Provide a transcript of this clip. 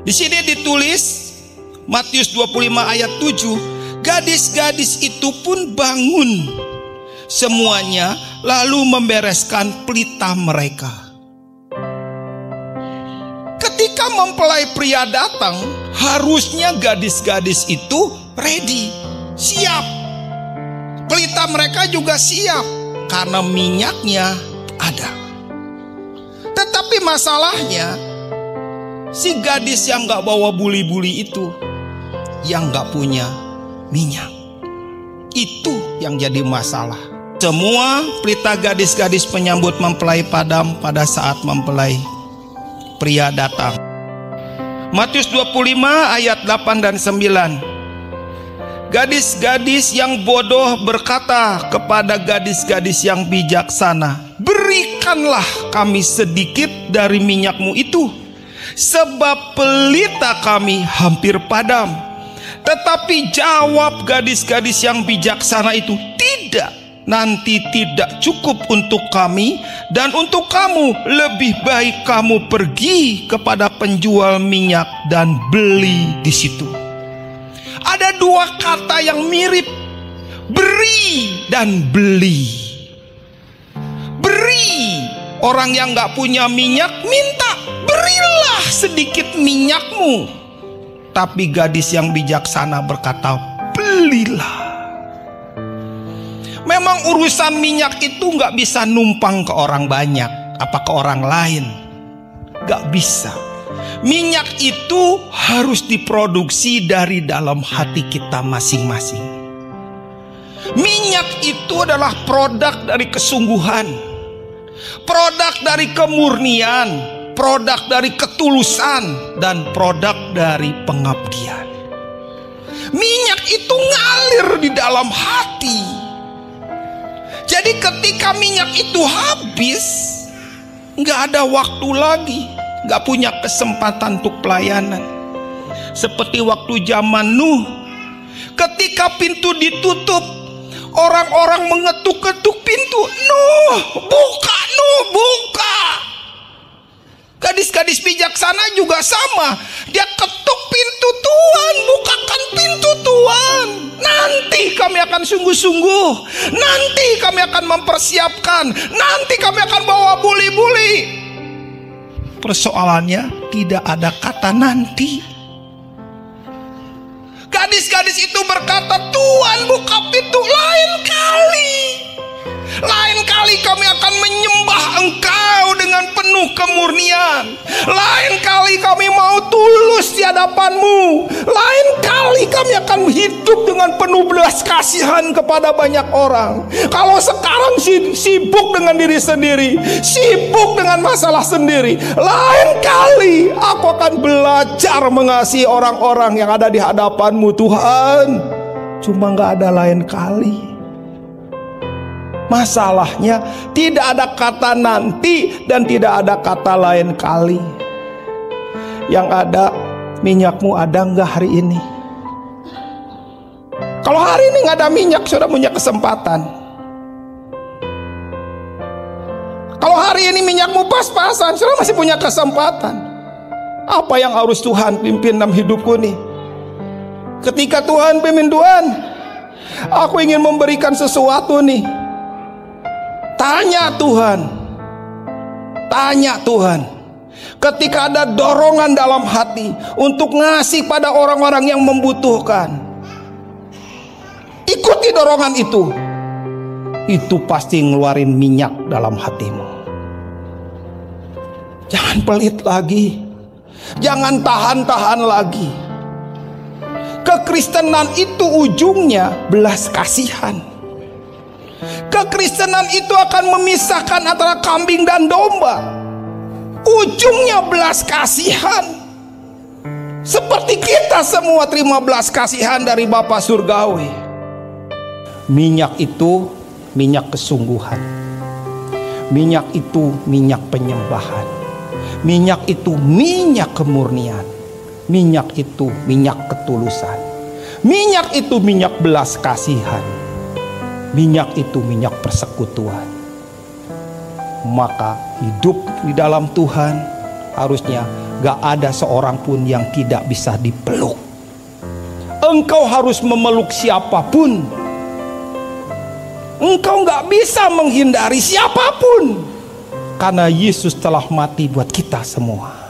Di sini ditulis Matius 25 ayat 7, gadis-gadis itu pun bangun semuanya lalu membereskan pelita mereka. Ketika mempelai pria datang, harusnya gadis-gadis itu ready, siap. Pelita mereka juga siap karena minyaknya ada. Tetapi masalahnya, si gadis yang gak bawa buli-buli itu, yang gak punya minyak. Itu yang jadi masalah. Semua pelita gadis-gadis penyambut mempelai padam pada saat mempelai pria datang. Matius 25 ayat 8 dan 9. Gadis-gadis yang bodoh berkata kepada gadis-gadis yang bijaksana, berikanlah kami sedikit dari minyakmu itu, sebab pelita kami hampir padam. Tetapi jawab gadis-gadis yang bijaksana itu, tidak, nanti tidak cukup untuk kami dan untuk kamu. Lebih baik kamu pergi kepada penjual minyak dan beli di situ. Ada dua kata yang mirip, beri dan beli. Beri, orang yang gak punya minyak minta, berilah sedikit minyakmu. Tapi gadis yang bijaksana berkata, belilah. Memang urusan minyak itu gak bisa numpang ke orang banyak, apa ke orang lain. Gak bisa. Minyak itu harus diproduksi dari dalam hati kita masing-masing. Minyak itu adalah produk dari kesungguhan, produk dari kemurnian, produk dari ketulusan, dan produk dari pengabdian. Minyak itu ngalir di dalam hati. Jadi ketika minyak itu habis, gak ada waktu lagi, gak punya kesempatan untuk pelayanan. Seperti waktu zaman Nuh, ketika pintu ditutup, orang-orang mengetuk-ketuk pintu, Nuh, buka, Nuh, buka. Gadis-gadis bijaksana juga sama. Dia ketuk pintu, Tuhan, bukakan pintu Tuhan. Nanti kami akan sungguh-sungguh. Nanti kami akan mempersiapkan. Nanti kami akan bawa buli-buli. Persoalannya tidak ada kata nanti. Gadis-gadis itu berkata, Tuhan buka pintu. Lain kali kami akan menyembah Engkau dengan penuh kemurnian. Lain kali kami mau tulus di hadapan-Mu. Lain kali kami akan hidup dengan penuh belas kasihan kepada banyak orang. Kalau sekarang sibuk dengan diri sendiri, sibuk dengan masalah sendiri, lain kali aku akan belajar mengasihi orang-orang yang ada di hadapan-Mu, Tuhan. Cuma gak ada lain kali. Masalahnya tidak ada kata nanti dan tidak ada kata lain kali. Yang ada, minyakmu ada nggak hari ini? Kalau hari ini nggak ada minyak, sudah punya kesempatan. Kalau hari ini minyakmu pas-pasan, sudah masih punya kesempatan. Apa yang harus Tuhan pimpin dalam hidupku nih? Ketika Tuhan pimpin, Tuhan, aku ingin memberikan sesuatu nih. Tanya Tuhan. Ketika ada dorongan dalam hati untuk ngasih pada orang-orang yang membutuhkan, ikuti dorongan itu. Itu pasti ngeluarin minyak dalam hatimu. Jangan pelit lagi, jangan tahan-tahan lagi. Kekristenan itu ujungnya belas kasihan. Kekristenan itu akan memisahkan antara kambing dan domba. Ujungnya belas kasihan. Seperti kita semua terima belas kasihan dari Bapa Surgawi. Minyak itu minyak kesungguhan. Minyak itu minyak penyembahan. Minyak itu minyak kemurnian. Minyak itu minyak ketulusan. Minyak itu minyak belas kasihan. Minyak itu minyak persekutuan. Maka hidup di dalam Tuhan, harusnya gak ada seorang pun yang tidak bisa dipeluk. Engkau harus memeluk siapapun. Engkau gak bisa menghindari siapapun, karena Yesus telah mati buat kita semua.